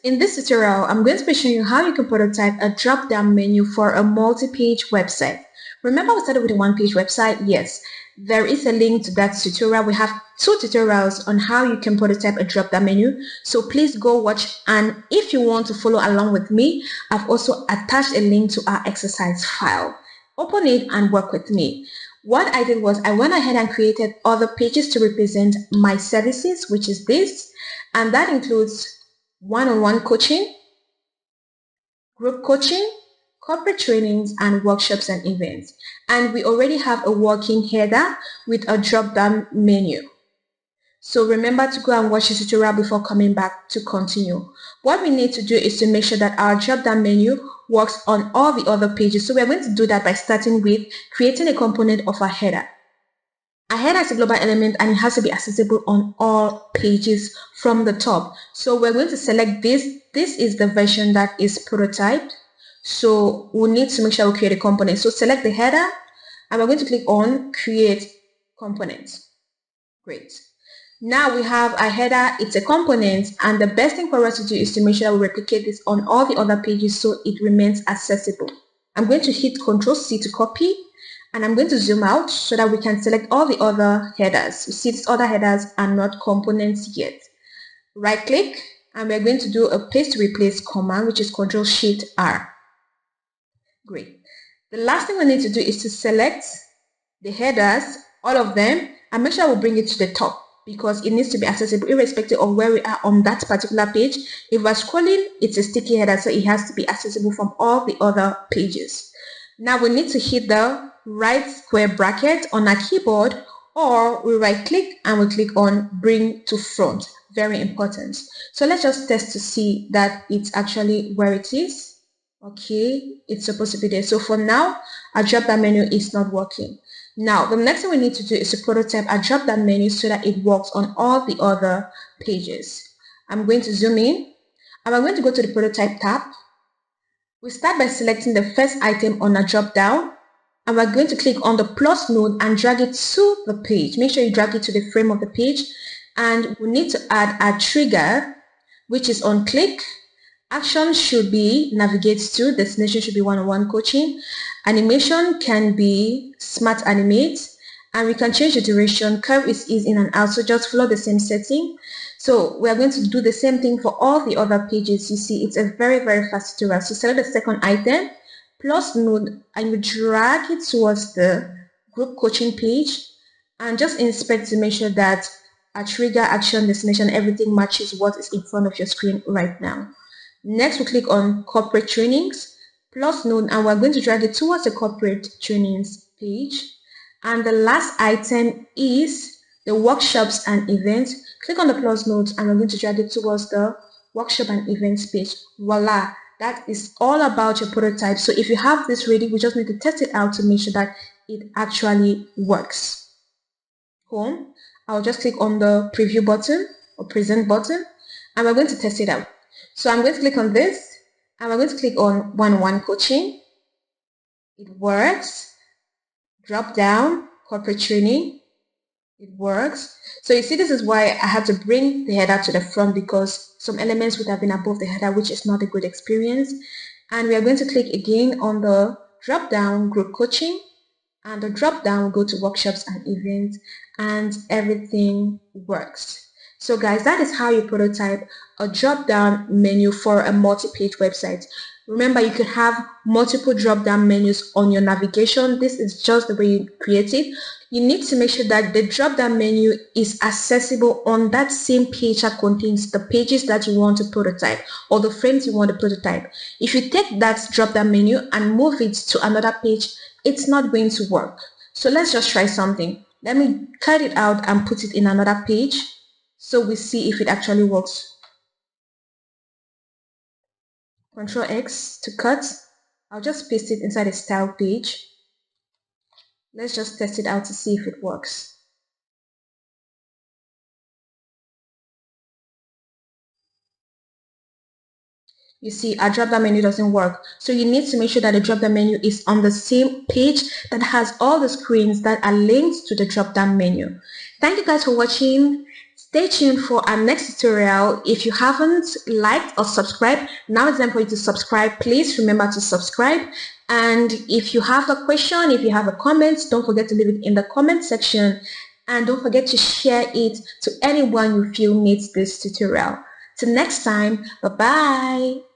In this tutorial, I'm going to be showing you how you can prototype a drop-down menu for a multi-page website. Remember we started with a one-page website? Yes, there is a link to that tutorial. We have 2 tutorials on how you can prototype a drop-down menu. So please go watch, and if you want to follow along with me, I've also attached a link to our exercise file. Open it and work with me. What I did was I went ahead and created other pages to represent my services, which is this, and that includes one-on-one coaching, group coaching, corporate trainings, and workshops and events. And we already have a working header with a drop-down menu. So remember to go and watch the tutorial before coming back to continue. What we need to do is to make sure that our drop-down menu works on all the other pages. So we're going to do that by starting with creating a component of our header. A header is a global element and it has to be accessible on all pages from the top. So we're going to select this. This is the version that is prototyped. So we need to make sure we create a component. So select the header and we're going to click on create component. Great. Now we have a header, it's a component, and the best thing for us to do is to make sure that we replicate this on all the other pages so it remains accessible. I'm going to hit Ctrl+C to copy. And I'm going to zoom out so that we can select all the other headers. You see, these other headers are not components yet. Right click, and we're going to do a paste to replace command, which is Ctrl+Shift+R. Great. The last thing we need to do is to select the headers, all of them, and make sure we bring it to the top because it needs to be accessible irrespective of where we are on that particular page. If we're scrolling, it's a sticky header, so it has to be accessible from all the other pages. Now we need to hit the right square bracket on our keyboard, or we right click and we click on bring to front. Very important. So let's just test to see that it's actually where it is. Okay, it's supposed to be there. So for now, our drop-down menu is not working. Now the next thing we need to do is to prototype our drop-down menu so that it works on all the other pages. I'm going to zoom in and I'm going to go to the prototype tab. We start by selecting the first item on a drop-down, and we're going to click on the plus node and drag it to the page. Make sure you drag it to the frame of the page, and we need to add a trigger, which is on click. Action should be navigate to, destination should be one-on-one coaching. Animation can be smart animate, and we can change the duration. Curve is ease in and out, so just follow the same setting. So we are going to do the same thing for all the other pages. You see, it's a very, very fast tutorial. So select the second item, plus node, and you drag it towards the group coaching page, and just inspect to make sure that a trigger, action, destination, everything matches what is in front of your screen right now. Next, we click on corporate trainings, plus node, and we're going to drag it towards the corporate trainings page. And the last item is the workshops and events. Click on the plus node and we're going to drag it towards the workshop and events page. Voila, that is all about your prototype. So if you have this ready, we just need to test it out to make sure that it actually works. Home, I'll just click on the preview button or present button and we're going to test it out. So I'm going to click on this and we're going to click on one-on-one coaching. It works. Drop down, corporate training, it works. So you see, this is why I had to bring the header to the front because some elements would have been above the header, which is not a good experience. And we are going to click again on the drop down group coaching, and the drop down will go to workshops and events, and everything works. So guys, that is how you prototype a drop down menu for a multi-page website. Remember, you could have multiple drop-down menus on your navigation. This is just the way you create it. You need to make sure that the drop-down menu is accessible on that same page that contains the pages that you want to prototype or the frames you want to prototype. If you take that drop-down menu and move it to another page, it's not going to work. So let's just try something. Let me cut it out and put it in another page so we see if it actually works. Ctrl X to cut. I'll just paste it inside a style page. Let's just test it out to see if it works. You see, our drop-down menu doesn't work. So you need to make sure that the drop-down menu is on the same page that has all the screens that are linked to the drop-down menu. Thank you guys for watching. Stay tuned for our next tutorial. If you haven't liked or subscribed, now it's time for you to subscribe. Please remember to subscribe. And if you have a question, if you have a comment, don't forget to leave it in the comment section. And don't forget to share it to anyone you feel needs this tutorial. Till next time, bye-bye.